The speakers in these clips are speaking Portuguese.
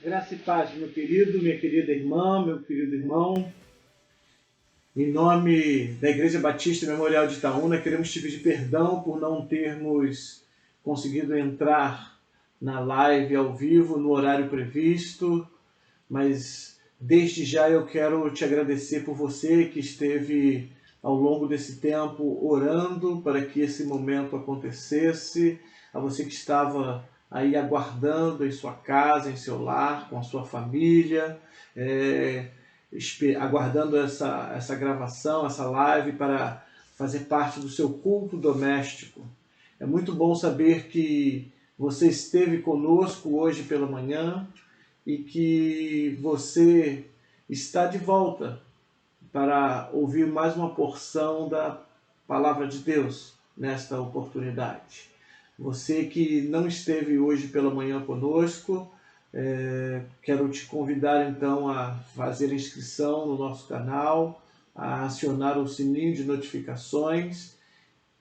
Graça e paz, meu querido, minha querida irmã, meu querido irmão. Em nome da Igreja Batista Memorial de Itaúna, queremos te pedir perdão por não termos conseguido entrar na live ao vivo no horário previsto, mas desde já eu quero te agradecer por você que esteve ao longo desse tempo orando para que esse momento acontecesse, a você que estava aí aguardando em sua casa, em seu lar, com a sua família, aguardando essa gravação, essa live para fazer parte do seu culto doméstico. É muito bom saber que você esteve conosco hoje pela manhã e que você está de volta para ouvir mais uma porção da Palavra de Deus nesta oportunidade. Você que não esteve hoje pela manhã conosco, quero te convidar então a fazer inscrição no nosso canal, a acionar o sininho de notificações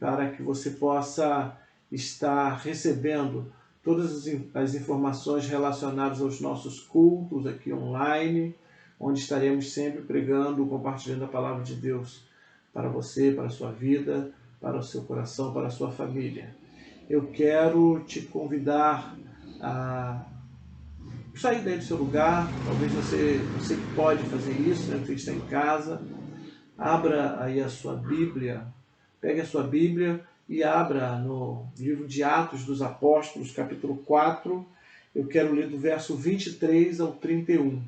para que você possa estar recebendo todas as informações relacionadas aos nossos cultos aqui online, onde estaremos sempre pregando, compartilhando a palavra de Deus para você, para a sua vida, para o seu coração, para a sua família. Eu quero te convidar a sair daí do seu lugar, talvez você que pode fazer isso, né? Você está em casa, abra aí a sua Bíblia, pegue a sua Bíblia e abra no livro de Atos dos Apóstolos, capítulo 4, eu quero ler do verso 23 ao 31.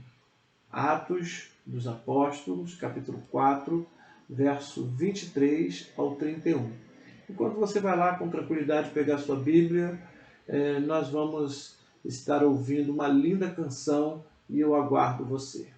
Atos dos Apóstolos, capítulo 4, verso 23 ao 31. Enquanto você vai lá com tranquilidade pegar a sua Bíblia, nós vamos estar ouvindo uma linda canção e eu aguardo você.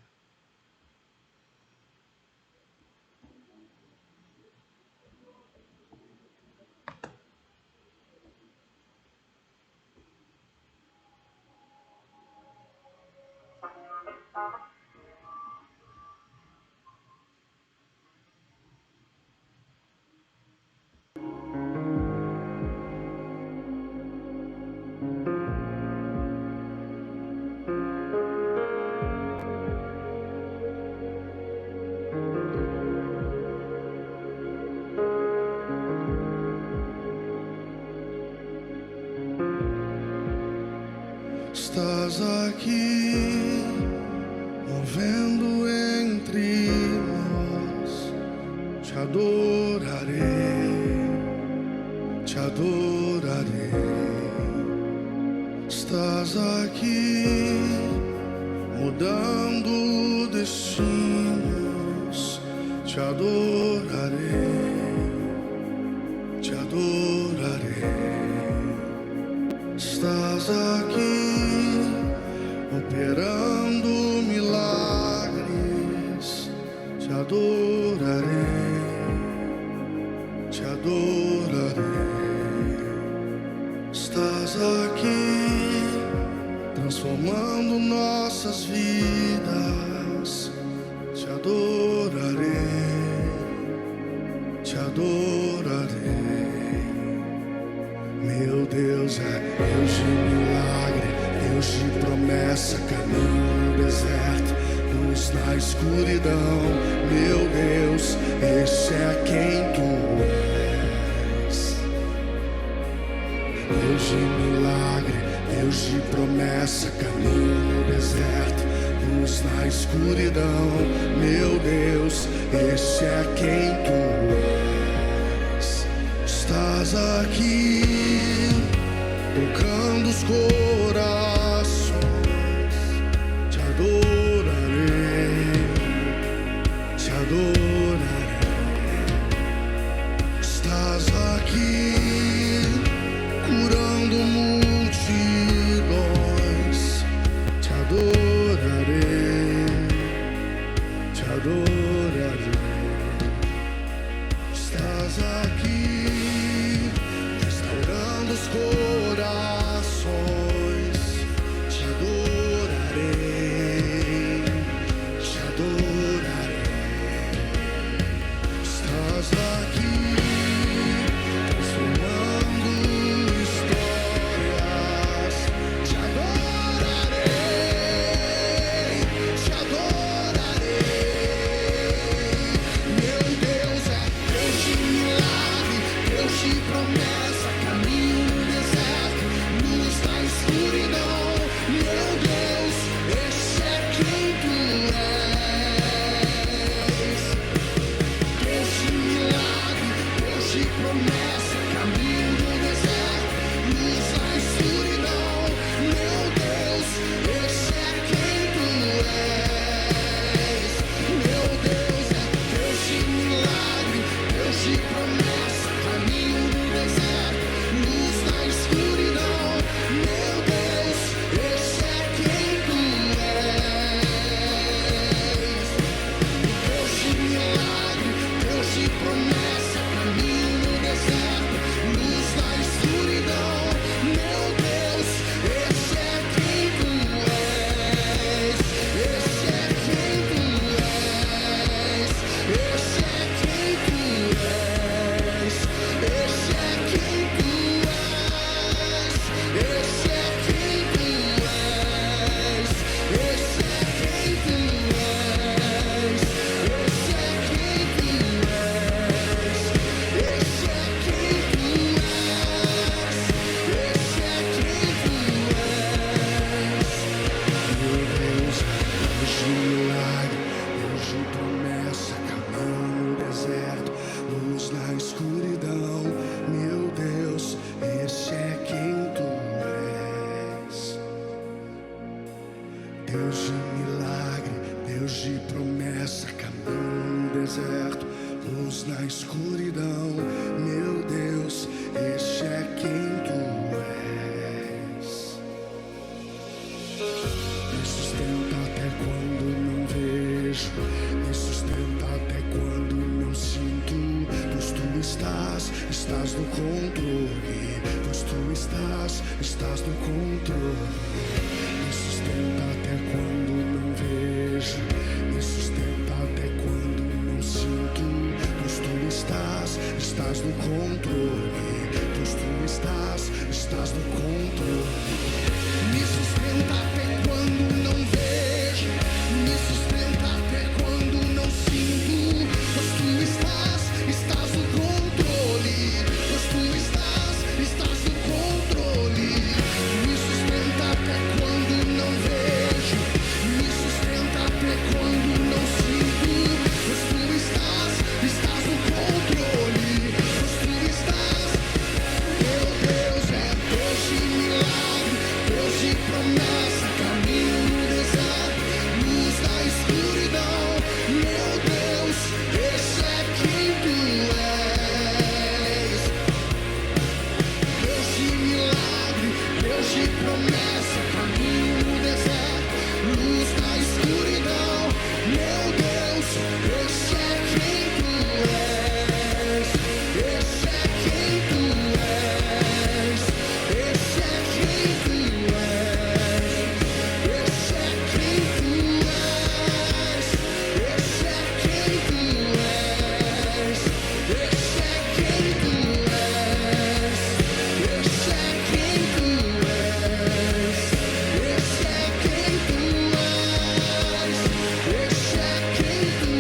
Estás aqui, movendo entre nós, te adorarei, te adorarei. Estás aqui, mudando destinos, te adorarei, te adorarei. Estás aqui, operando milagres, te adorarei, te adorarei. Estás aqui, transformando nossas vidas, te adorarei, te adorarei. Meu Deus é Deus de milagre, Deus de promessa, caminho no deserto, luz na escuridão. Meu Deus, este é quem tu és. Deus de milagre, Deus de promessa, caminho no deserto, luz na escuridão. Meu Deus, este é quem tu és. Estás aqui, tocando os corações, te adorarei, te adorarei. Estás aqui, curando multidões, te adorarei, te adorarei. Estás aqui, restaurando os corações, Deus de milagre, Deus de promessa, caminho no deserto, luz na escuridão. Meu Deus, este é quem tu és. Me sustenta até quando não vejo, me sustenta até quando não sinto, pois tu estás no controle, pois tu estás no controle. Me sustenta até quando não vejo, me sustenta até quando não sinto, pois tu estás no controle, pois tu estás no controle. Me sustenta até quando não vejo, me sustenta até quando não sinto, pois tu estás no controle, pois tu estás no controle. Me sustenta até quando não vejo, me sustenta até quando não sinto, pois tu estás no controle, pois tu estás. Meu Deus é Deus de milagre, Deus de promessa, caminho no deserto, luz na escuridão. Meu Deus, esse é quem tu és. Deus de milagre, Deus de promessa, caminho no deserto, luz na escuridão. Meu Deus, esse é quem tu és. Esse é quem tu és. Esse é quem tu és. Esse é quem tu és. Esse é quem tu és. Esse é quem tu és. Esse é quem tu és. Esse é quem tu és. Esse é quem tu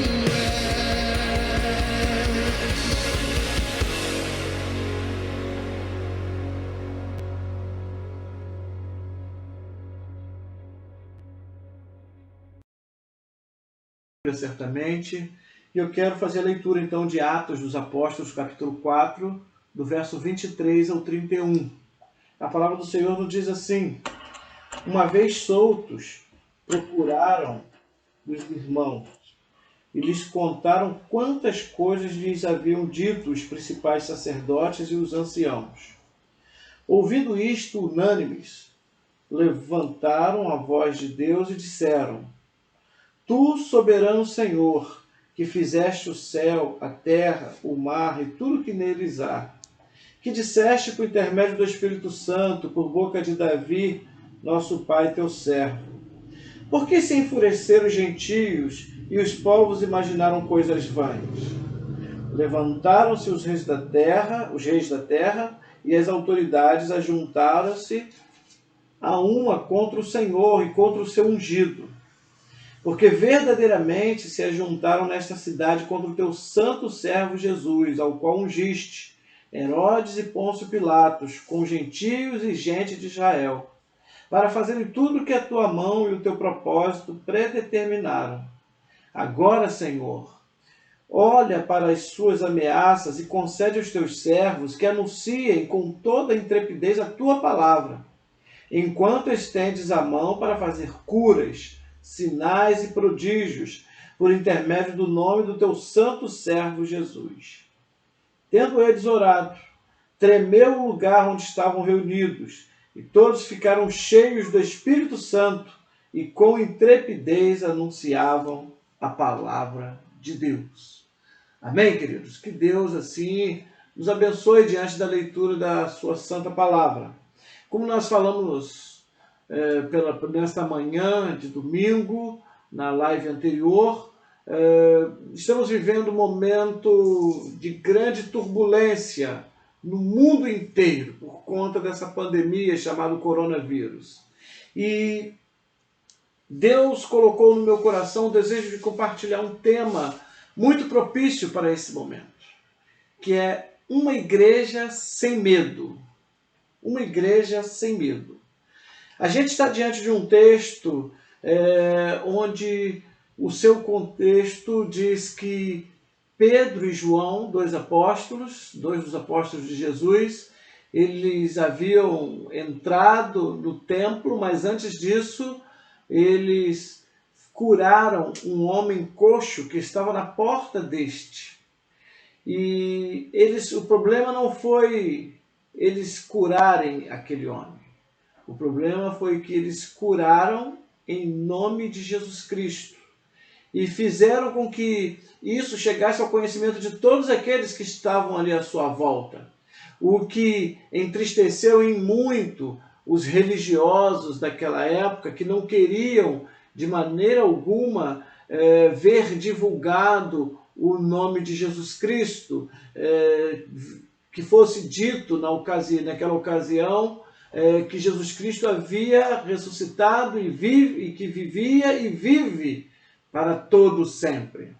certamente. E eu quero fazer a leitura então de Atos dos Apóstolos, capítulo 4, do verso 23 ao 31. A palavra do Senhor nos diz assim: uma vez soltos, procuraram os irmãos e lhes contaram quantas coisas lhes haviam dito os principais sacerdotes e os anciãos. Ouvindo isto, unânimes, levantaram a voz de Deus e disseram: Tu, soberano Senhor, que fizeste o céu, a terra, o mar e tudo que neles há, que disseste por intermédio do Espírito Santo, por boca de Davi, nosso pai, teu servo. Por que se enfureceram os gentios e os povos imaginaram coisas vãs? Levantaram-se os reis da terra, e as autoridades ajuntaram-se a uma contra o Senhor e contra o seu ungido. Porque verdadeiramente se ajuntaram nesta cidade contra o teu santo servo Jesus, ao qual ungiste, Herodes e Pôncio Pilatos, com gentios e gente de Israel, para fazerem tudo o que a tua mão e o teu propósito predeterminaram. Agora, Senhor, olha para as suas ameaças e concede aos teus servos que anunciem com toda a intrepidez a tua palavra, enquanto estendes a mão para fazer curas, sinais e prodígios, por intermédio do nome do teu santo servo Jesus. Tendo eles orado, tremeu o lugar onde estavam reunidos, e todos ficaram cheios do Espírito Santo, e com intrepidez anunciavam a palavra de Deus. Amém, queridos? Que Deus, assim, nos abençoe diante da leitura da sua santa palavra. Como nós falamos nesta manhã de domingo, na live anterior, estamos vivendo um momento de grande turbulência no mundo inteiro por conta dessa pandemia chamada coronavírus. E Deus colocou no meu coração o desejo de compartilhar um tema muito propício para esse momento, que é uma igreja sem medo. Uma igreja sem medo. A gente está diante de um texto onde o seu contexto diz que Pedro e João, dois dos apóstolos de Jesus, eles haviam entrado no templo, mas antes disso eles curaram um homem coxo que estava na porta deste. E o problema não foi eles curarem aquele homem. O problema foi que eles curaram em nome de Jesus Cristo. E fizeram com que isso chegasse ao conhecimento de todos aqueles que estavam ali à sua volta. O que entristeceu em muito os religiosos daquela época, que não queriam de maneira alguma ver divulgado o nome de Jesus Cristo, que fosse dito naquela ocasião que Jesus Cristo havia ressuscitado e que vivia e vive para todo sempre.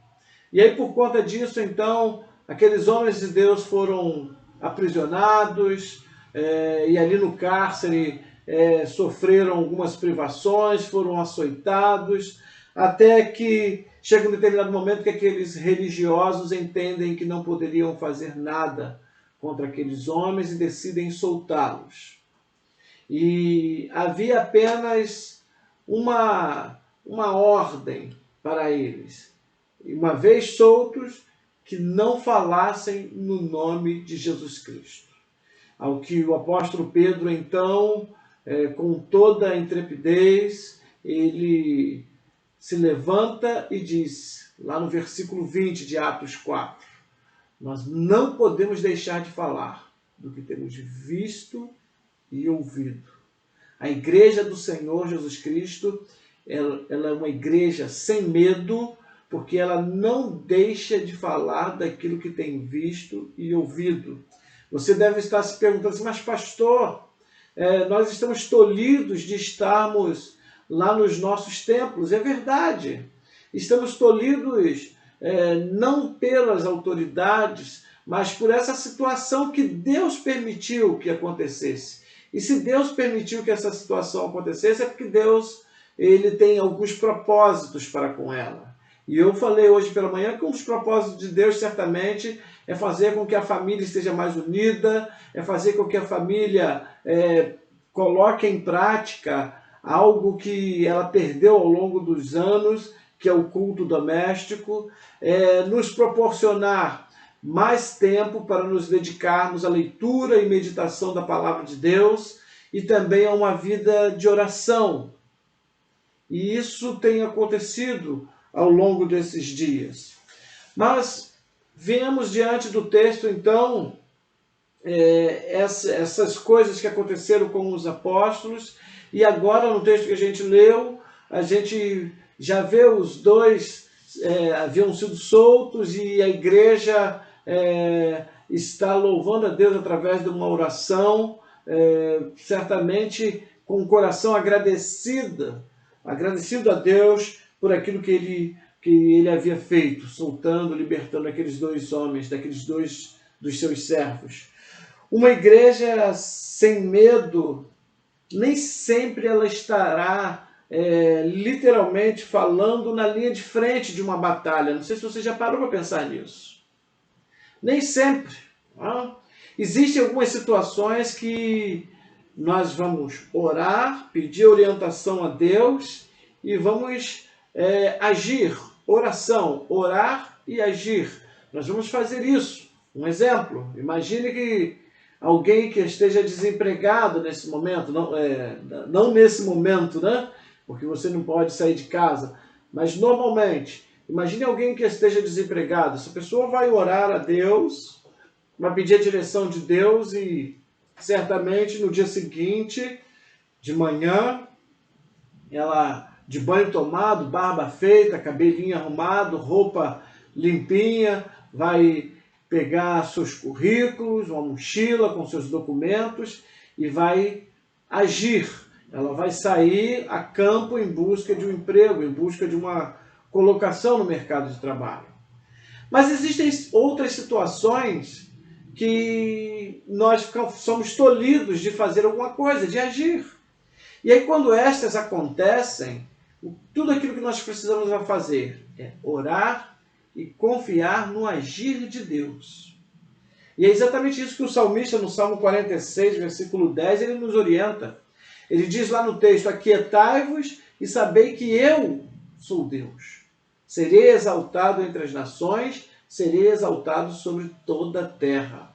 E aí, por conta disso, então, aqueles homens de Deus foram aprisionados, e ali no cárcere sofreram algumas privações, foram açoitados, até que chega um determinado momento que aqueles religiosos entendem que não poderiam fazer nada contra aqueles homens e decidem soltá-los. E havia apenas uma ordem para eles, uma vez soltos, que não falassem no nome de Jesus Cristo. Ao que o apóstolo Pedro, então, com toda a intrepidez, ele se levanta e diz, lá no versículo 20 de Atos 4, nós não podemos deixar de falar do que temos visto e ouvido. A igreja do Senhor Jesus Cristo, ela é uma igreja sem medo, porque ela não deixa de falar daquilo que tem visto e ouvido. Você deve estar se perguntando assim, mas pastor, nós estamos tolhidos de estarmos lá nos nossos templos. É verdade, estamos tolhidos não pelas autoridades, mas por essa situação que Deus permitiu que acontecesse. E se Deus permitiu que essa situação acontecesse, é porque Deus ele tem alguns propósitos para com ela. E eu falei hoje pela manhã que um dos propósitos de Deus, certamente, é fazer com que a família esteja mais unida, é fazer com que a família coloque em prática algo que ela perdeu ao longo dos anos, que é o culto doméstico, nos proporcionar mais tempo para nos dedicarmos à leitura e meditação da palavra de Deus e também a uma vida de oração. E isso tem acontecido ao longo desses dias. Mas vemos diante do texto, então, essas coisas que aconteceram com os apóstolos, e agora no texto que a gente leu, a gente já vê os dois haviam sido soltos e a igreja está louvando a Deus através de uma oração, certamente com o coração agradecido a Deus por aquilo que ele havia feito, soltando, libertando aqueles dois homens, daqueles dois dos seus servos. Uma igreja sem medo, nem sempre ela estará literalmente falando na linha de frente de uma batalha. Não sei se você já parou para pensar nisso. Nem sempre. Não? Existem algumas situações que nós vamos orar, pedir orientação a Deus e vamos agir. Oração, orar e agir. Nós vamos fazer isso. Um exemplo, imagine que alguém que esteja desempregado nesse momento, não nesse momento, né? Porque você não pode sair de casa, mas normalmente, imagine alguém que esteja desempregado. Essa pessoa vai orar a Deus, vai pedir a direção de Deus e certamente no dia seguinte, de manhã, ela de banho tomado, barba feita, cabelinho arrumado, roupa limpinha, vai pegar seus currículos, uma mochila com seus documentos e vai agir. Ela vai sair a campo em busca de um emprego, em busca de uma colocação no mercado de trabalho. Mas existem outras situações que nós somos tolhidos de fazer alguma coisa, de agir. E aí quando estas acontecem, tudo aquilo que nós precisamos fazer é orar e confiar no agir de Deus. E é exatamente isso que o salmista, no Salmo 46, versículo 10, ele nos orienta. Ele diz lá no texto, aquietai-vos e sabei que eu sou Deus. Serei exaltado entre as nações, serei exaltado sobre toda a terra.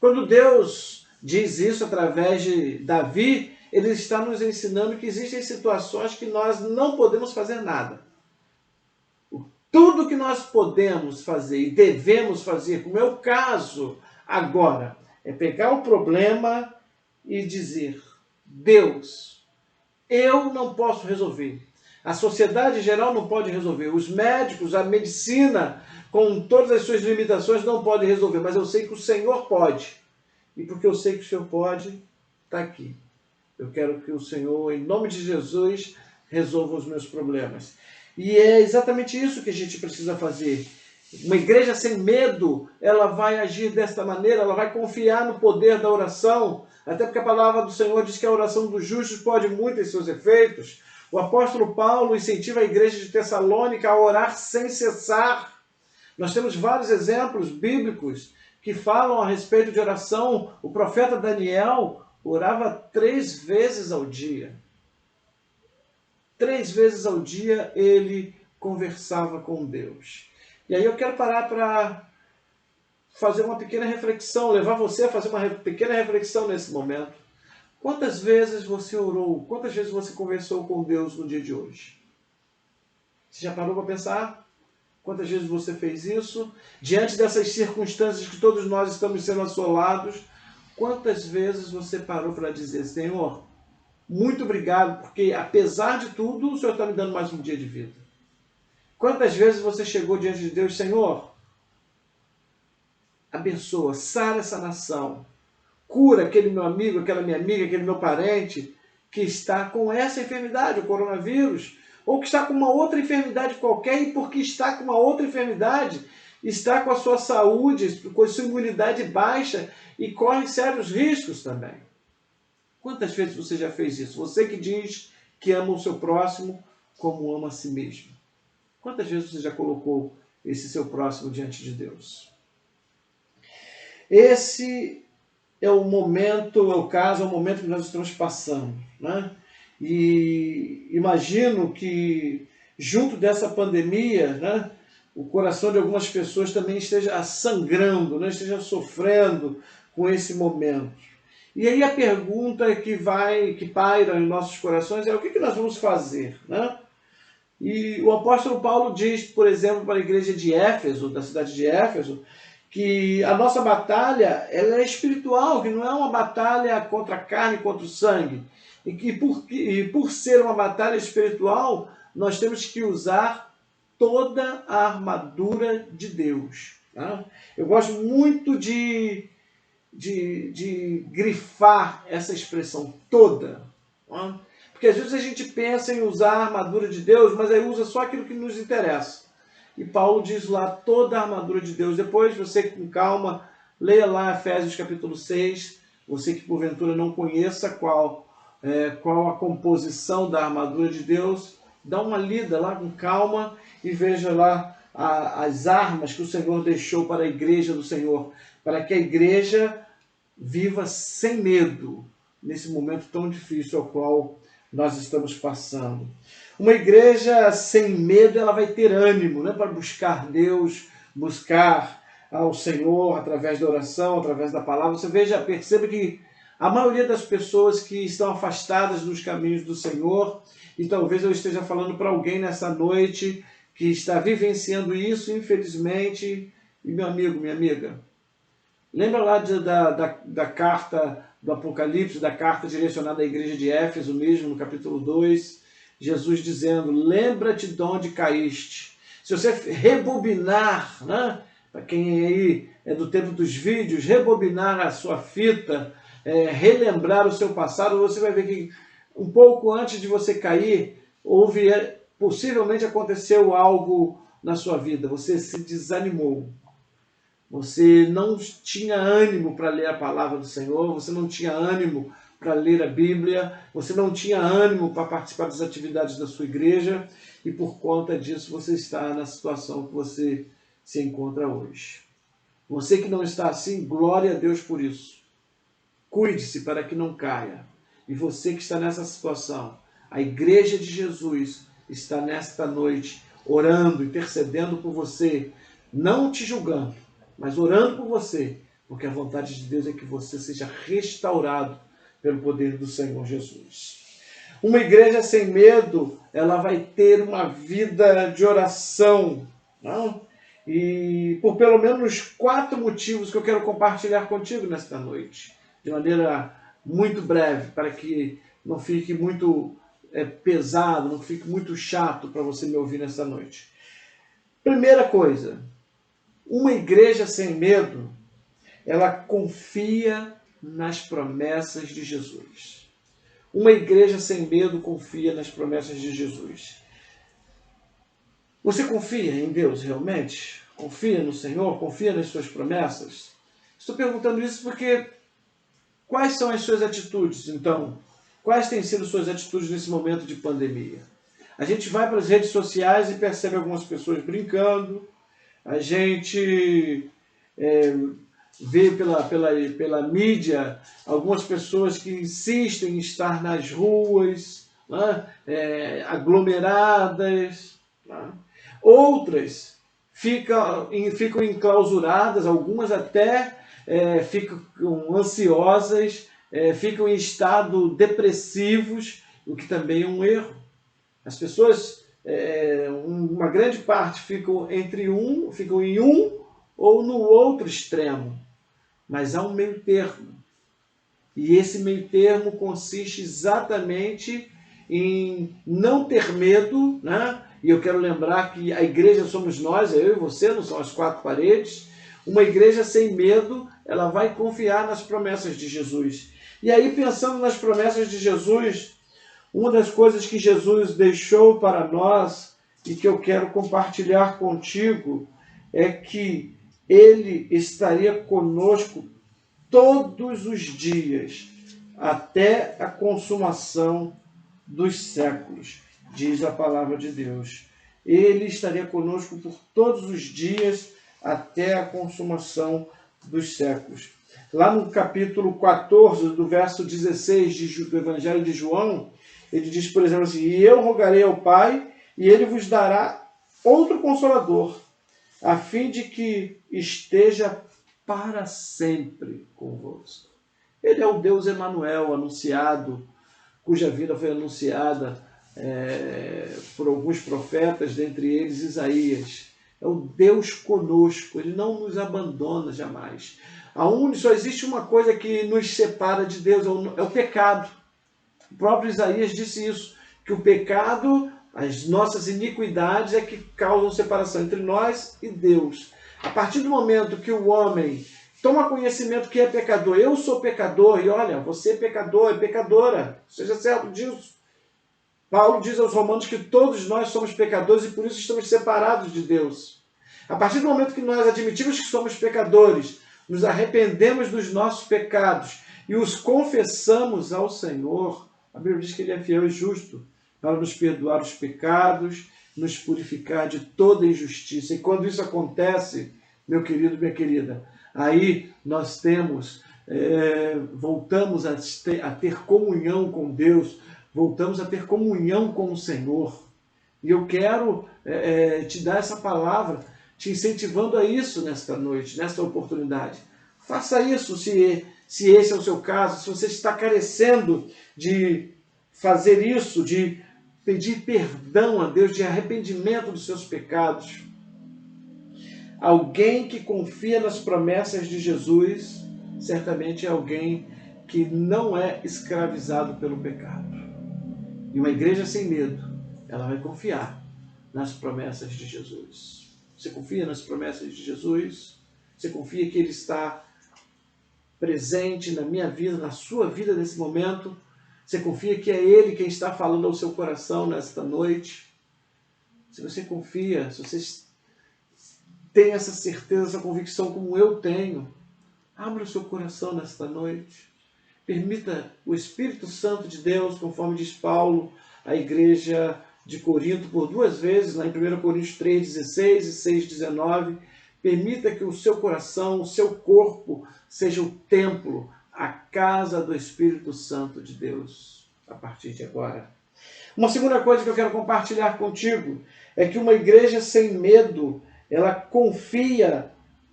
Quando Deus diz isso através de Davi, ele está nos ensinando que existem situações que nós não podemos fazer nada. Tudo que nós podemos fazer e devemos fazer, como é o caso agora, é pegar o problema e dizer: Deus, eu não posso resolver. A sociedade em geral não pode resolver. Os médicos, a medicina, com todas as suas limitações, não pode resolver. Mas eu sei que o Senhor pode. E porque eu sei que o Senhor pode, está aqui. Eu quero que o Senhor, em nome de Jesus, resolva os meus problemas. E é exatamente isso que a gente precisa fazer. Uma igreja sem medo, ela vai agir desta maneira, ela vai confiar no poder da oração, até porque a palavra do Senhor diz que a oração dos justos pode muito em seus efeitos. O apóstolo Paulo incentiva a igreja de Tessalônica a orar sem cessar. Nós temos vários exemplos bíblicos que falam a respeito de oração. O profeta Daniel orava 3 vezes ao dia. 3 vezes ao dia ele conversava com Deus. E aí eu quero parar para fazer uma pequena reflexão, levar você a fazer uma pequena reflexão nesse momento. Quantas vezes você orou? Quantas vezes você conversou com Deus no dia de hoje? Você já parou para pensar? Quantas vezes você fez isso? Diante dessas circunstâncias que todos nós estamos sendo assolados, quantas vezes você parou para dizer: Senhor, muito obrigado, porque apesar de tudo, o Senhor está me dando mais um dia de vida. Quantas vezes você chegou diante de Deus: Senhor, abençoa, sara essa nação, cura aquele meu amigo, aquela minha amiga, aquele meu parente que está com essa enfermidade, o coronavírus, ou que está com uma outra enfermidade qualquer, e porque está com uma outra enfermidade, está com a sua saúde, com a sua imunidade baixa e corre sérios riscos também. Quantas vezes você já fez isso? Você que diz que ama o seu próximo como ama a si mesmo. Quantas vezes você já colocou esse seu próximo diante de Deus? Esse é o momento, é o caso, é o momento que nós estamos passando, né? E imagino que, junto dessa pandemia, né, o coração de algumas pessoas também esteja sangrando, né, esteja sofrendo com esse momento. E aí a pergunta que paira em nossos corações é: o que nós vamos fazer, né? E o apóstolo Paulo diz, por exemplo, para a igreja de Éfeso, da cidade de Éfeso, que a nossa batalha ela é espiritual, que não é uma batalha contra a carne, contra o sangue. E que por ser uma batalha espiritual, nós temos que usar toda a armadura de Deus. Tá? Eu gosto muito de grifar essa expressão toda. Tá? Porque às vezes a gente pensa em usar a armadura de Deus, mas aí usa só aquilo que nos interessa. E Paulo diz lá toda a armadura de Deus. Depois você, com calma, leia lá Efésios capítulo 6. Você que porventura não conheça qual a composição da armadura de Deus, dá uma lida lá com calma e veja lá as armas que o Senhor deixou para a igreja do Senhor, para que a igreja viva sem medo nesse momento tão difícil ao qual nós estamos passando. Uma igreja sem medo, ela vai ter ânimo, né, para buscar Deus, buscar ao Senhor através da oração, através da palavra. Você perceba que a maioria das pessoas que estão afastadas dos caminhos do Senhor, e talvez eu esteja falando para alguém nessa noite que está vivenciando isso, infelizmente, e meu amigo, minha amiga, lembra lá da carta do Apocalipse, da carta direcionada à igreja de Éfeso mesmo, no capítulo 2, Jesus dizendo: lembra-te de onde caíste. Se você rebobinar, né, para quem aí é do tempo dos vídeos, rebobinar a sua fita, relembrar o seu passado, você vai ver que um pouco antes de você cair, possivelmente aconteceu algo na sua vida. Você se desanimou. Você não tinha ânimo para ler a palavra do Senhor, você não tinha ânimo para ler a Bíblia, você não tinha ânimo para participar das atividades da sua igreja, e por conta disso você está na situação que você se encontra hoje. Você que não está assim, glória a Deus por isso. Cuide-se para que não caia. E você que está nessa situação, A igreja de Jesus está nesta noite orando, intercedendo por você, não te julgando, mas orando por você, porque a vontade de Deus é que você seja restaurado pelo poder do Senhor Jesus. Uma igreja sem medo, ela vai ter uma vida de oração, não? E por pelo menos 4 motivos que eu quero compartilhar contigo nesta noite, de maneira muito breve, para que não fique muito pesado, não fique muito chato para você me ouvir nesta noite. Primeira coisa, uma igreja sem medo, ela confia nas promessas de Jesus. Uma igreja sem medo confia nas promessas de Jesus. Você confia em Deus realmente? Confia no Senhor? Confia nas suas promessas? Estou perguntando isso porque quais são as suas atitudes, então? Quais têm sido suas atitudes nesse momento de pandemia? A gente vai para as redes sociais e percebe algumas pessoas brincando, a gente vê pela mídia algumas pessoas que insistem em estar nas ruas, né, aglomeradas, né? Outras ficam enclausuradas, algumas até ficam ansiosas, ficam em estado depressivos, o que também é um erro. As pessoas, uma grande parte, ficam em um ou no outro extremo, mas há um meio termo. E esse meio termo consiste exatamente em não ter medo, né? E eu quero lembrar que a igreja somos nós, eu e você, não são as 4 paredes. Uma igreja sem medo, ela vai confiar nas promessas de Jesus. E aí, pensando nas promessas de Jesus, uma das coisas que Jesus deixou para nós e que eu quero compartilhar contigo é que Ele estaria conosco todos os dias, até a consumação dos séculos, diz a palavra de Deus. Ele estaria conosco por todos os dias, até a consumação dos séculos. Lá no capítulo 14, do verso 16 do Evangelho de João, ele diz, por exemplo, assim: e eu rogarei ao Pai, e ele vos dará outro Consolador, a fim de que esteja para sempre convosco. Ele é o Deus Emanuel, anunciado, cuja vida foi anunciada por alguns profetas, dentre eles Isaías. É o Deus conosco, Ele não nos abandona jamais. Só existe uma coisa que nos separa de Deus, é o pecado. O próprio Isaías disse isso, que o pecado, as nossas iniquidades é que causam separação entre nós e Deus. A partir do momento que o homem toma conhecimento que é pecador, eu sou pecador, e olha, você é pecador, é pecadora, seja certo disso. Paulo diz aos Romanos que todos nós somos pecadores e por isso estamos separados de Deus. A partir do momento que nós admitimos que somos pecadores, nos arrependemos dos nossos pecados e os confessamos ao Senhor, a Bíblia diz que Ele é fiel e justo para nos perdoar os pecados, nos purificar de toda injustiça. E quando isso acontece, meu querido, minha querida, aí nós voltamos a ter comunhão com Deus, voltamos a ter comunhão com o Senhor. E eu quero te dar essa palavra, te incentivando a isso nesta noite, nesta oportunidade. Faça isso se esse é o seu caso, se você está carecendo de fazer isso, de pedir perdão a Deus, de arrependimento dos seus pecados. Alguém que confia nas promessas de Jesus, certamente é alguém que não é escravizado pelo pecado. E uma igreja sem medo, ela vai confiar nas promessas de Jesus. Você confia nas promessas de Jesus? Você confia que Ele está presente na minha vida, na sua vida nesse momento? Você confia que é Ele quem está falando ao seu coração nesta noite? Se você confia, se você tem essa certeza, essa convicção como eu tenho, abra o seu coração nesta noite. Permita o Espírito Santo de Deus, conforme diz Paulo, à igreja de Corinto por 2 vezes, lá em 1 Coríntios 3,16 e 6,19, permita que o seu coração, o seu corpo, seja o templo, a casa do Espírito Santo de Deus, a partir de agora. Uma segunda coisa que eu quero compartilhar contigo é que uma igreja sem medo, ela confia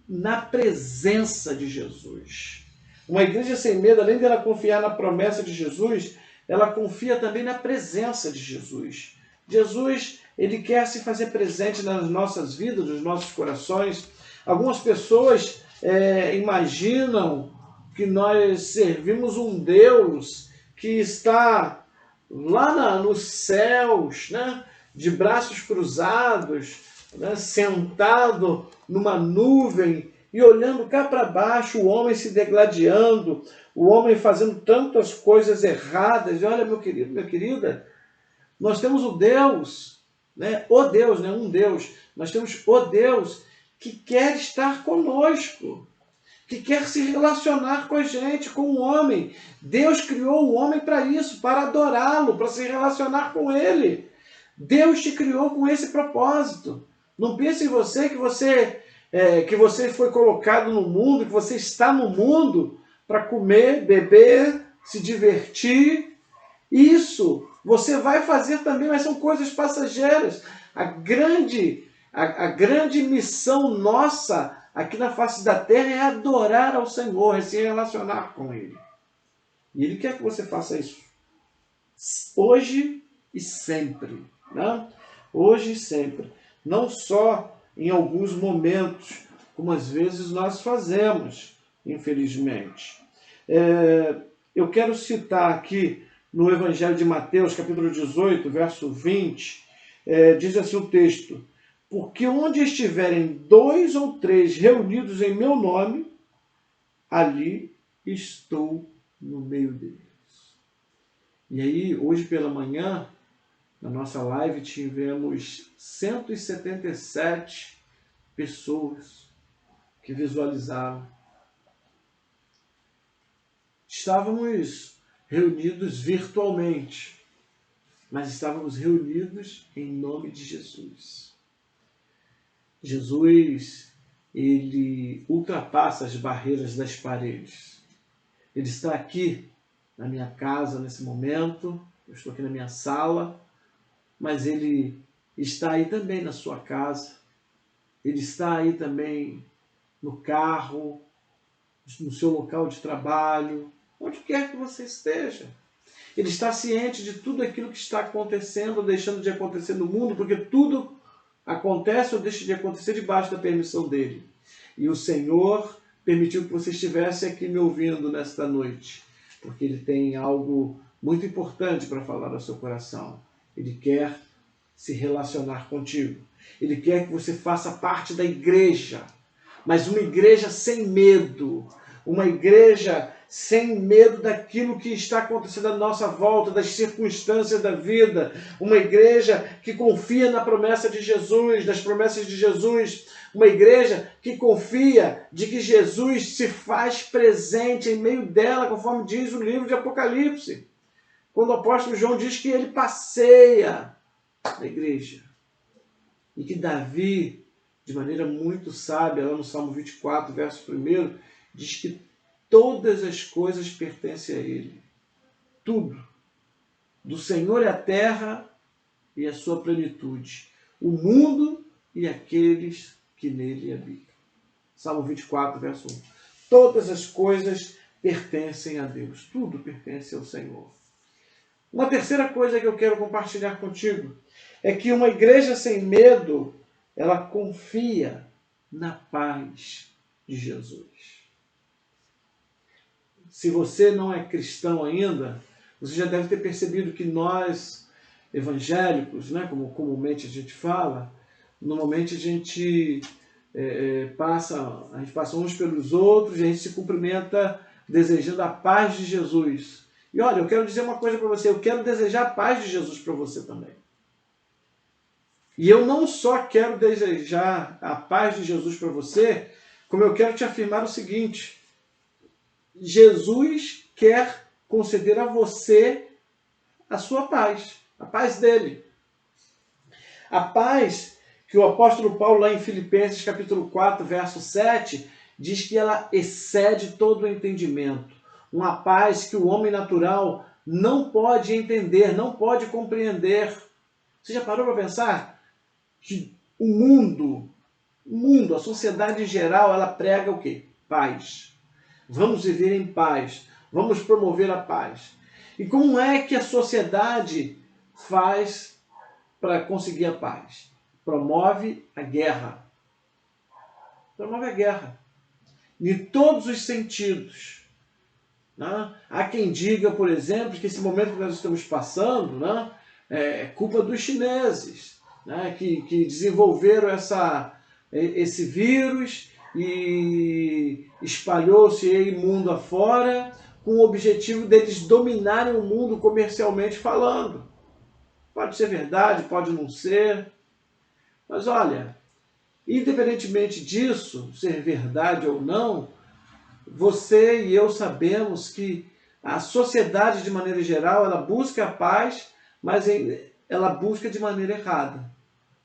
na presença de Jesus. Uma igreja sem medo, além dela confiar na promessa de Jesus, ela confia também na presença de Jesus. Jesus, ele quer se fazer presente nas nossas vidas, nos nossos corações. Algumas pessoas imaginam que nós servimos um Deus que está lá nos céus, né, de braços cruzados, né, sentado numa nuvem e olhando cá para baixo, o homem se degladiando, o homem fazendo tantas coisas erradas. E olha, meu querido, minha querida, nós temos o Deus, né, o Deus, né, um Deus, nós temos o Deus que quer estar conosco, que quer se relacionar com a gente, com o homem. Deus criou o homem para isso, para adorá-lo, para se relacionar com ele. Deus te criou com esse propósito. Não pense em você que você foi colocado no mundo, que você está no mundo para comer, beber, se divertir. Isso você vai fazer também, mas são coisas passageiras. A grande missão nossa aqui na face da terra é adorar ao Senhor, é se relacionar com Ele. E Ele quer que você faça isso hoje e sempre. Né? Hoje e sempre. Não só em alguns momentos, como às vezes nós fazemos, infelizmente. Eu quero citar aqui no Evangelho de Mateus, capítulo 18, verso 20, diz assim o texto: porque onde estiverem 2 ou 3 reunidos em meu nome, ali estou no meio deles. E aí, hoje pela manhã, na nossa live, tivemos 177 pessoas que visualizaram. Estávamos reunidos virtualmente, mas estávamos reunidos em nome de Jesus. Jesus, ele ultrapassa as barreiras das paredes. Ele está aqui na minha casa nesse momento, eu estou aqui na minha sala, mas ele está aí também na sua casa, ele está aí também no carro, no seu local de trabalho, onde quer que você esteja. Ele está ciente de tudo aquilo que está acontecendo ou deixando de acontecer no mundo, porque tudo acontece ou deixa de acontecer debaixo da permissão dele. E o Senhor permitiu que você estivesse aqui me ouvindo nesta noite, porque Ele tem algo muito importante para falar ao seu coração. Ele quer se relacionar contigo. Ele quer que você faça parte da igreja, mas uma igreja sem medo, uma igreja sem medo daquilo que está acontecendo à nossa volta, das circunstâncias da vida, uma igreja que confia na promessa de Jesus, das promessas de Jesus, uma igreja que confia de que Jesus se faz presente em meio dela, conforme diz o livro de Apocalipse, quando o apóstolo João diz que ele passeia na igreja, e que Davi, de maneira muito sábia, lá no Salmo 24, verso 1, diz que todas as coisas pertencem a Ele. Tudo. Do Senhor é a terra e a sua plenitude. O mundo e aqueles que nele habitam. Salmo 24, verso 1. Todas as coisas pertencem a Deus. Tudo pertence ao Senhor. Uma terceira coisa que eu quero compartilhar contigo é que uma igreja sem medo, ela confia na paz de Jesus. Se você não é cristão ainda, você já deve ter percebido que nós, evangélicos, né, como comumente a gente fala, normalmente a gente passa uns pelos outros e a gente se cumprimenta desejando a paz de Jesus. E olha, eu quero dizer uma coisa para você, eu quero desejar a paz de Jesus para você também. E eu não só quero desejar a paz de Jesus para você, como eu quero te afirmar o seguinte: Jesus quer conceder a você a sua paz, a paz dele. A paz que o apóstolo Paulo, lá em Filipenses capítulo 4, verso 7, diz que ela excede todo o entendimento. Uma paz que o homem natural não pode entender, não pode compreender. Você já parou para pensar que o mundo, a sociedade em geral, ela prega o quê? Paz. Vamos viver em paz. Vamos promover a paz. E como é que a sociedade faz para conseguir a paz? Promove a guerra. Promove a guerra. Em todos os sentidos. Né? Há quem diga, por exemplo, que esse momento que nós estamos passando, né, é culpa dos chineses, né, que desenvolveram esse vírus e espalhou-se aí mundo afora com o objetivo deles dominarem o mundo comercialmente falando. Pode ser verdade, pode não ser. Mas olha, independentemente disso, ser verdade ou não, você e eu sabemos que a sociedade, de maneira geral, ela busca a paz, mas ela busca de maneira errada.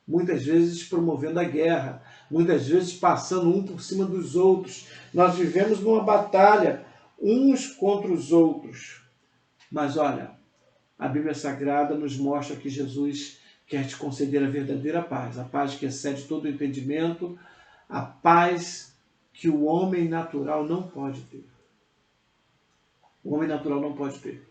Muitas vezes promovendo a guerra, muitas vezes passando um por cima dos outros. Nós vivemos numa batalha, uns contra os outros. Mas olha, a Bíblia Sagrada nos mostra que Jesus quer te conceder a verdadeira paz, a paz que excede todo o entendimento, a paz que o homem natural não pode ter. O homem natural não pode ter.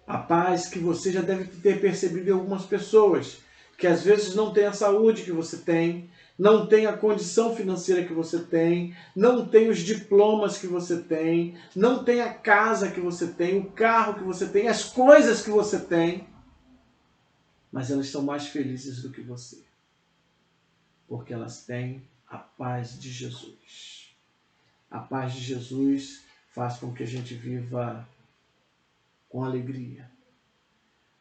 A paz que você já deve ter percebido em algumas pessoas, que às vezes não tem a saúde que você tem, não tem a condição financeira que você tem, não tem os diplomas que você tem, não tem a casa que você tem, o carro que você tem, as coisas que você tem, mas elas são mais felizes do que você, porque elas têm a paz de Jesus. A paz de Jesus faz com que a gente viva com alegria.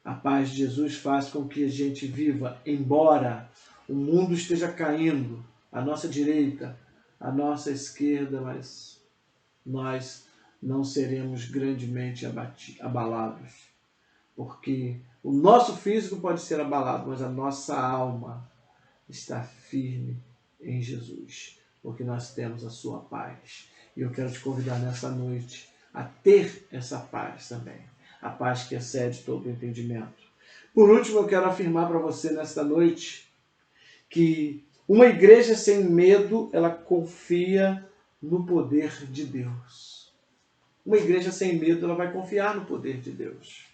A paz de Jesus faz com que a gente viva, embora o mundo esteja caindo à nossa direita, à nossa esquerda, mas nós não seremos grandemente abalados. Porque o nosso físico pode ser abalado, mas a nossa alma está firme em Jesus, porque nós temos a sua paz. E eu quero te convidar nessa noite a ter essa paz também, a paz que excede todo o entendimento. Por último, eu quero afirmar para você nesta noite que uma igreja sem medo, ela confia no poder de Deus. Uma igreja sem medo, ela vai confiar no poder de Deus.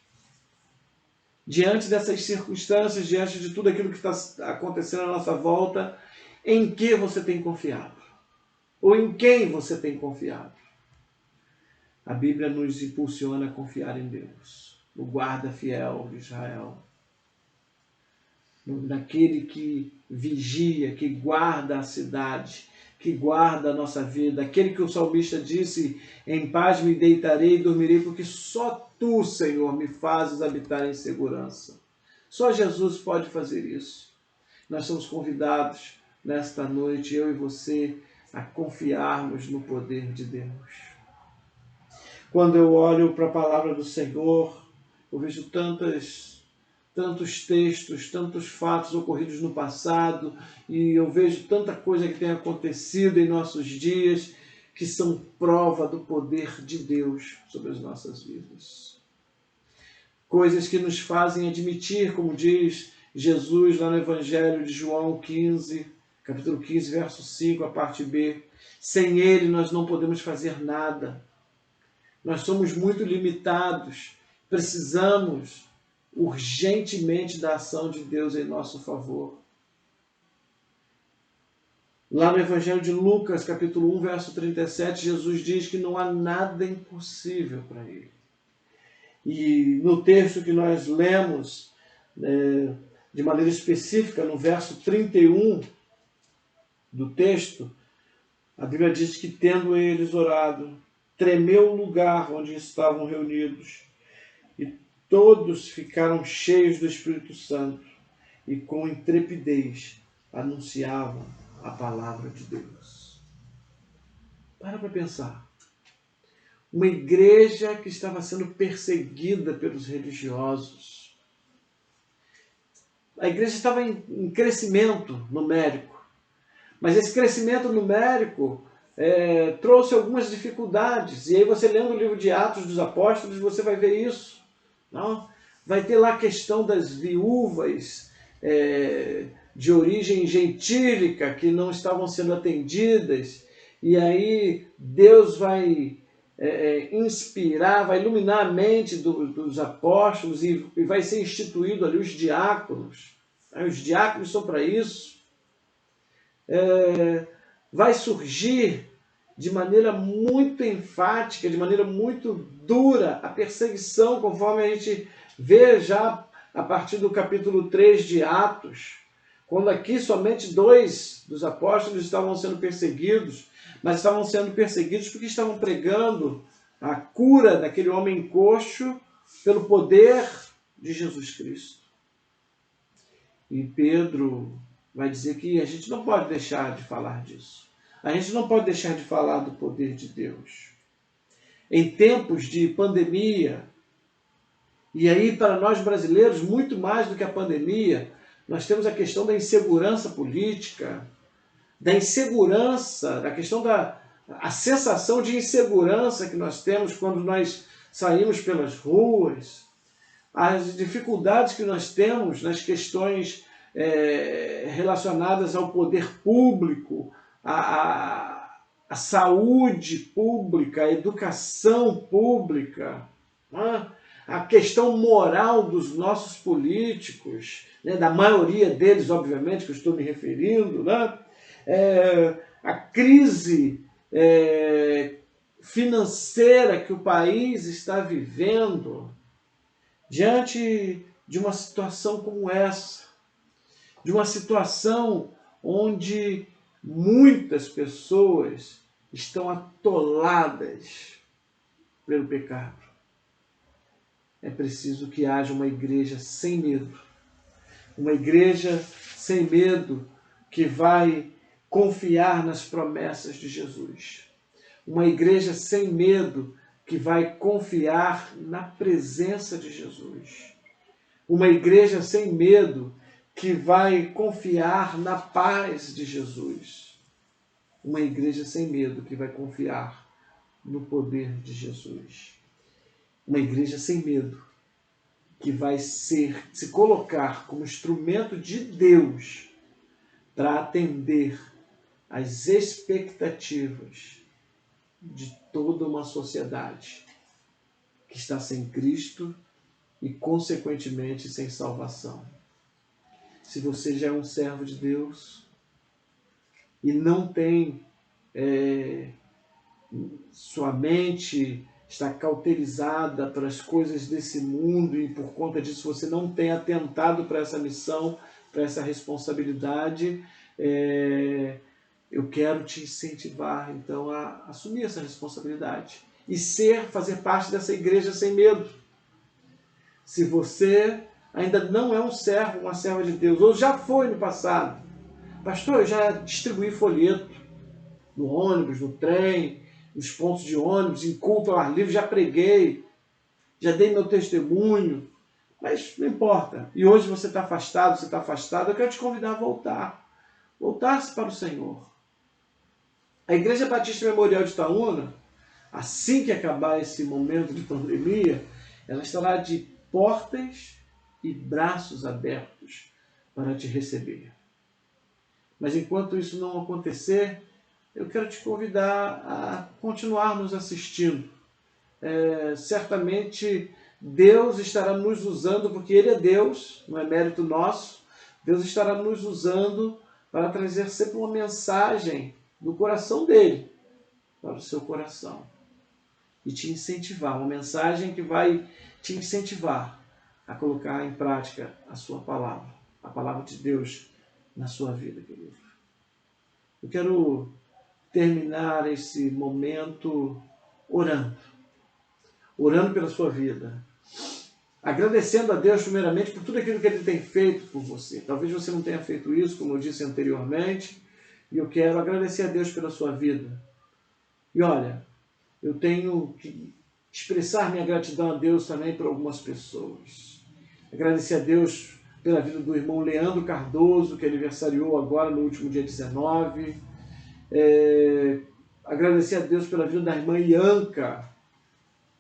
Diante dessas circunstâncias, diante de tudo aquilo que está acontecendo à nossa volta, em que você tem confiado? Ou em quem você tem confiado? A Bíblia nos impulsiona a confiar em Deus, no guarda fiel de Israel, naquele que vigia, que guarda a cidade, que guarda a nossa vida, aquele que o salmista disse: em paz me deitarei e dormirei, porque só Tu, Senhor, me fazes habitar em segurança. Só Jesus pode fazer isso. Nós somos convidados nesta noite, eu e você, a confiarmos no poder de Deus. Quando eu olho para a palavra do Senhor, eu vejo tantos textos, tantos fatos ocorridos no passado, e eu vejo tanta coisa que tem acontecido em nossos dias, que são prova do poder de Deus sobre as nossas vidas. Coisas que nos fazem admitir, como diz Jesus lá no Evangelho de João 15, capítulo 15, verso 5, a parte B, sem Ele nós não podemos fazer nada. Nós somos muito limitados, precisamos urgentemente da ação de Deus em nosso favor. Lá no Evangelho de Lucas, capítulo 1, verso 37, Jesus diz que não há nada impossível para Ele. E no texto que nós lemos, de maneira específica, no verso 31 do texto, a Bíblia diz que, tendo eles orado, tremeu o lugar onde estavam reunidos, e todos ficaram cheios do Espírito Santo e com intrepidez anunciavam a palavra de Deus. Para pensar. Uma igreja que estava sendo perseguida pelos religiosos. A igreja estava em crescimento numérico. Mas esse crescimento numérico trouxe algumas dificuldades. E aí você lendo o livro de Atos dos Apóstolos, você vai ver isso. Não? Vai ter lá a questão das viúvas de origem gentílica que não estavam sendo atendidas, e aí Deus vai inspirar, vai iluminar a mente dos apóstolos e vai ser instituído ali os diáconos. Os diáconos são para isso. Vai surgir de maneira muito enfática, de maneira muito dura, a perseguição, conforme a gente vê já a partir do capítulo 3 de Atos, quando aqui somente 2 dos apóstolos estavam sendo perseguidos, mas estavam sendo perseguidos porque estavam pregando a cura daquele homem coxo pelo poder de Jesus Cristo. E Pedro vai dizer que a gente não pode deixar de falar disso. A gente não pode deixar de falar do poder de Deus. Em tempos de pandemia, e aí para nós brasileiros, muito mais do que a pandemia, nós temos a questão da insegurança política, da insegurança, da questão a sensação de insegurança que nós temos quando nós saímos pelas ruas, as dificuldades que nós temos nas questões relacionadas ao poder público, a saúde pública, a educação pública, né? A questão moral dos nossos políticos, né? Da maioria deles, obviamente, que eu estou me referindo, né? A crise financeira que o país está vivendo, diante de uma situação como essa, de uma situação onde muitas pessoas estão atoladas pelo pecado. É preciso que haja uma igreja sem medo. Uma igreja sem medo que vai confiar nas promessas de Jesus. Uma igreja sem medo que vai confiar na presença de Jesus. Uma igreja sem medo que vai confiar na paz de Jesus. Uma igreja sem medo que vai confiar no poder de Jesus. Uma igreja sem medo que vai se colocar como instrumento de Deus para atender às expectativas de toda uma sociedade que está sem Cristo e, consequentemente, sem salvação. Se você já é um servo de Deus e não tem sua mente está cauterizada para as coisas desse mundo e por conta disso você não tem atentado para essa missão, para essa responsabilidade, eu quero te incentivar então a assumir essa responsabilidade e fazer parte dessa igreja sem medo. Se você ainda não é um servo, uma serva de Deus, ou já foi no passado, pastor, eu já distribuí folheto no ônibus, no trem, nos pontos de ônibus, em culto ao ar livre, já preguei, já dei meu testemunho, mas não importa. E hoje você está afastado, eu quero te convidar a voltar. Voltar-se para o Senhor. A Igreja Batista Memorial de Itaúna, assim que acabar esse momento de pandemia, ela estará de portas e braços abertos para te receber. Mas enquanto isso não acontecer, eu quero te convidar a continuar nos assistindo. Certamente Deus estará nos usando, porque Ele é Deus, não é mérito nosso. Deus estará nos usando para trazer sempre uma mensagem do coração dEle para o seu coração. E te incentivar, uma mensagem que vai te incentivar a colocar em prática a sua palavra, a palavra de Deus na sua vida, querido. Eu quero terminar esse momento orando pela sua vida, agradecendo a Deus primeiramente por tudo aquilo que Ele tem feito por você. Talvez você não tenha feito isso, como eu disse anteriormente, e eu quero agradecer a Deus pela sua vida. E olha, eu tenho que expressar minha gratidão a Deus também por algumas pessoas. Agradecer a Deus pela vida do irmão Leandro Cardoso, que aniversariou agora no último dia 19. Agradecer a Deus pela vida da irmã Ianca,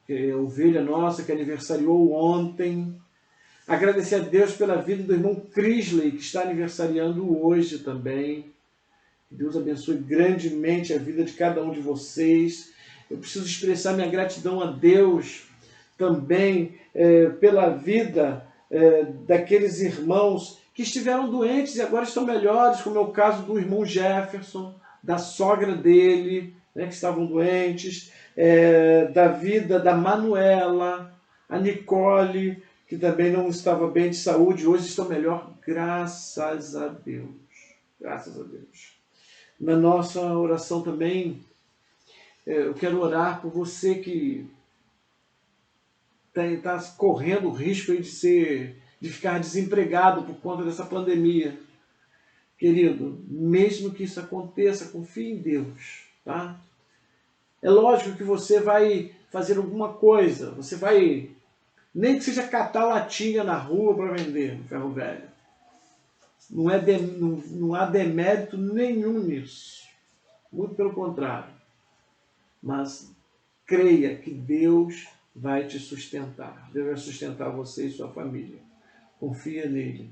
que é ovelha nossa, que aniversariou ontem. Agradecer a Deus pela vida do irmão Crisley, que está aniversariando hoje também. Que Deus abençoe grandemente a vida de cada um de vocês. Eu preciso expressar minha gratidão a Deus também pela vida daqueles irmãos que estiveram doentes e agora estão melhores, como é o caso do irmão Jefferson, da sogra dele, né, que estavam doentes, da vida da Manuela, a Nicole, que também não estava bem de saúde, hoje estão melhor, graças a Deus. Graças a Deus. Na nossa oração também, eu quero orar por você que está correndo o risco de ficar desempregado por conta dessa pandemia. Querido, mesmo que isso aconteça, confie em Deus, tá? É lógico que você vai fazer alguma coisa, você vai, nem que seja catar latinha na rua para vender no ferro velho. Não há demérito nenhum nisso, muito pelo contrário. Mas creia que Deus vai te sustentar, Deus vai sustentar você e sua família. Confia nele.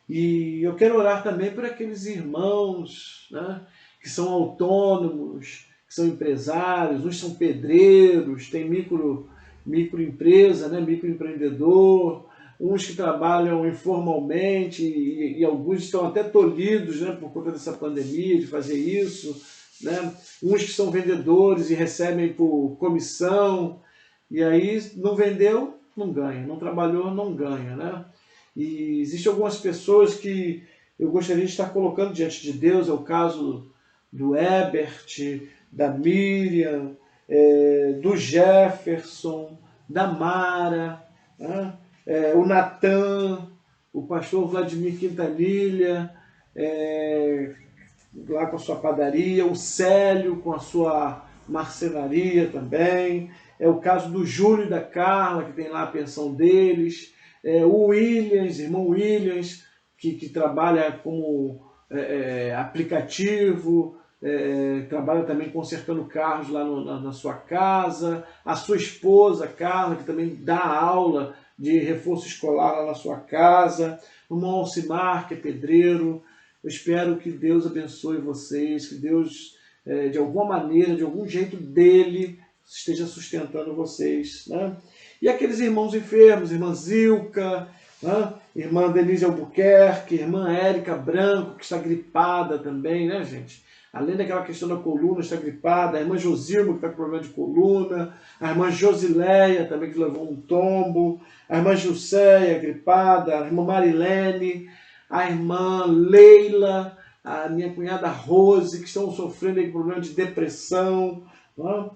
E eu quero orar também por aqueles irmãos, né, que são autônomos, que são empresários, uns são pedreiros, tem microempresa, né, microempreendedor, uns que trabalham informalmente e alguns estão até tolhidos, né, por conta dessa pandemia, de fazer isso, né, uns que são vendedores e recebem por comissão, e aí não vendeu, não ganha, não trabalhou, não ganha, né? E existem algumas pessoas que eu gostaria de estar colocando diante de Deus, é o caso do Ebert, da Miriam, do Jefferson, da Mara, né? O Natan, o pastor Vladimir Quintanilha, lá com a sua padaria, o Célio com a sua marcenaria também, é o caso do Júlio e da Carla, que tem lá a pensão deles, o Williams, irmão Williams, que trabalha como aplicativo, trabalha também consertando carros lá na sua casa, a sua esposa, Carla, que também dá aula de reforço escolar lá na sua casa, o irmão Alcimar, que é pedreiro. Eu espero que Deus abençoe vocês, que Deus, de alguma maneira, de algum jeito dele, esteja sustentando vocês, né? E aqueles irmãos enfermos, irmã Zilka, né? Irmã Denise Albuquerque, irmã Érica Branco, que está gripada também, né, gente? Além daquela questão da coluna, está gripada, a irmã Josilma, que está com problema de coluna, a irmã Josileia, também, que levou um tombo, a irmã Gilceia, gripada, a irmã Marilene, a irmã Leila, a minha cunhada Rose, que estão sofrendo com problema de depressão, né?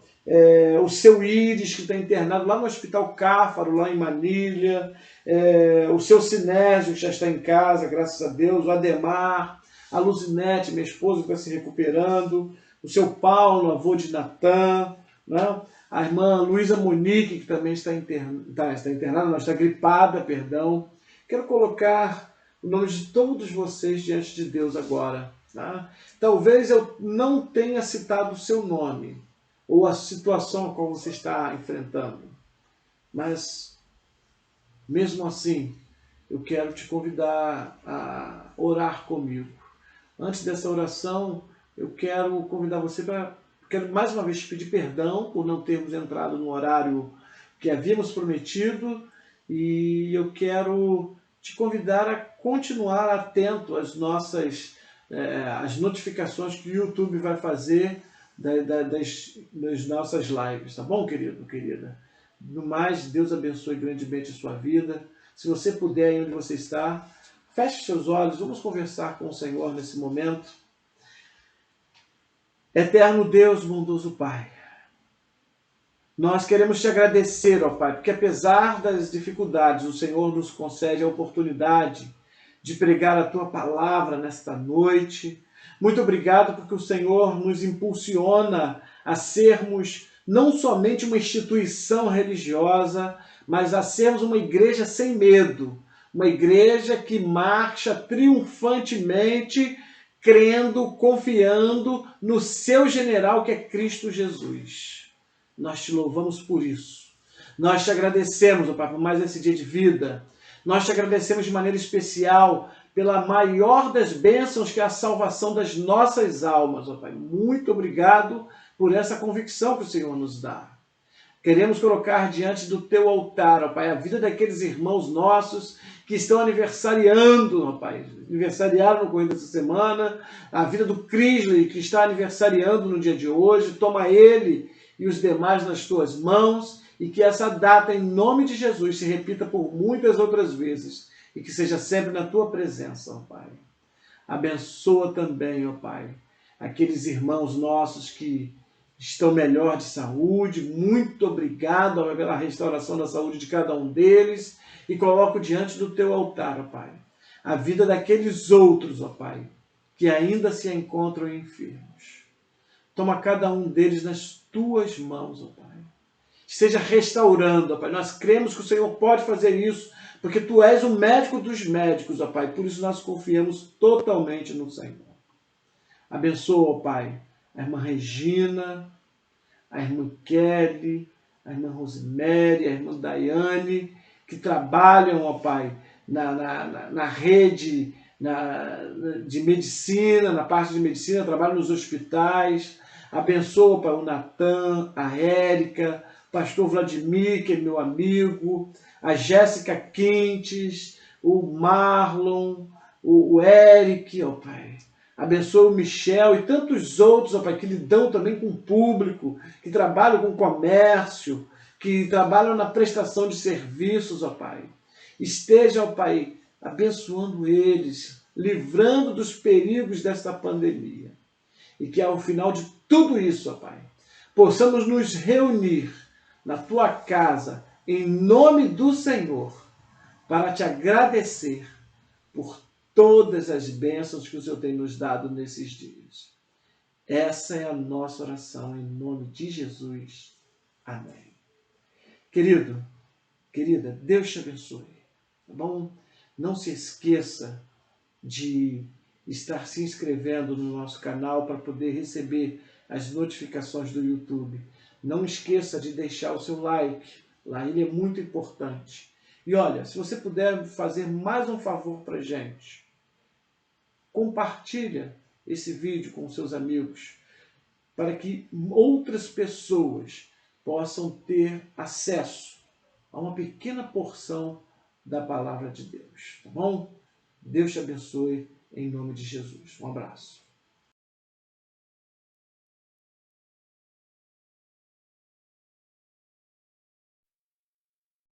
O seu Íris, que está internado lá no Hospital Cáfaro, lá em Manilha, o seu Sinésio, que já está em casa, graças a Deus, o Ademar, a Luzinete, minha esposa, que está se recuperando, o seu Paulo, avô de Natan, né? A irmã Luísa Monique, que também está internada, não, está gripada, perdão. Quero colocar o nome de todos vocês diante de Deus agora. Tá? Talvez eu não tenha citado o seu nome, ou a situação a qual você está enfrentando. Mas, mesmo assim, eu quero te convidar a orar comigo. Antes dessa oração, eu quero convidar você quero mais uma vez te pedir perdão por não termos entrado no horário que havíamos prometido, e eu quero te convidar a continuar atento às às notificações que o YouTube vai fazer das nossas lives, tá bom, querido, querida? No mais, Deus abençoe grandemente a sua vida. Se você puder, aí onde você está, feche seus olhos, vamos conversar com o Senhor nesse momento. Eterno Deus, bondoso Pai, nós queremos te agradecer, ó Pai, porque apesar das dificuldades, o Senhor nos concede a oportunidade de pregar a Tua palavra nesta noite. Muito obrigado porque o Senhor nos impulsiona a sermos não somente uma instituição religiosa, mas a sermos uma igreja sem medo, uma igreja que marcha triunfantemente, crendo, confiando no seu general, que é Cristo Jesus. Nós te louvamos por isso. Nós te agradecemos, ó Pai, por mais esse dia de vida. Nós te agradecemos de maneira especial pela maior das bênçãos, que é a salvação das nossas almas, ó Pai. Muito obrigado por essa convicção que o Senhor nos dá. Queremos colocar diante do teu altar, ó Pai, a vida daqueles irmãos nossos que estão aniversariando, ó Pai. Aniversariaram no correr dessa semana. A vida do Crisley, que está aniversariando no dia de hoje. Toma ele e os demais nas tuas mãos, e que essa data, em nome de Jesus, se repita por muitas outras vezes, e que seja sempre na tua presença, ó Pai. Abençoa também, ó Pai, aqueles irmãos nossos que estão melhor de saúde. Muito obrigado, ó Pai, pela restauração da saúde de cada um deles, e coloco diante do teu altar, ó Pai, a vida daqueles outros, ó Pai, que ainda se encontram enfermos. Toma cada um deles nas tuas mãos, ó Pai. Esteja restaurando, ó Pai. Nós cremos que o Senhor pode fazer isso, porque Tu és o médico dos médicos, ó Pai. Por isso nós confiamos totalmente no Senhor. Abençoa, ó Pai, a irmã Regina, a irmã Kelly, a irmã Rosemary, a irmã Daiane, que trabalham, ó Pai, na rede de medicina, na parte de medicina, trabalham nos hospitais. Abençoa, ó Pai, o Natan, a Érica, o pastor Vladimir, que é meu amigo, a Jéssica Quintes, o Marlon, o Eric, ó Pai. Abençoa o Michel e tantos outros, ó Pai, que lidam também com o público, que trabalham com comércio, que trabalham na prestação de serviços, ó Pai. Esteja, ó Pai, abençoando eles, livrando dos perigos desta pandemia. E que ao final de tudo isso, ó Pai, possamos nos reunir na Tua casa, em nome do Senhor, para Te agradecer por todas as bênçãos que o Senhor tem nos dado nesses dias. Essa é a nossa oração, em nome de Jesus. Amém. Querido, querida, Deus te abençoe. Tá bom? Não se esqueça de estar se inscrevendo no nosso canal para poder receber as notificações do YouTube. Não esqueça de deixar o seu like. Lá ele é muito importante. E olha, se você puder fazer mais um favor para a gente, compartilha esse vídeo com seus amigos, para que outras pessoas possam ter acesso a uma pequena porção da palavra de Deus. Tá bom? Deus te abençoe em nome de Jesus. Um abraço.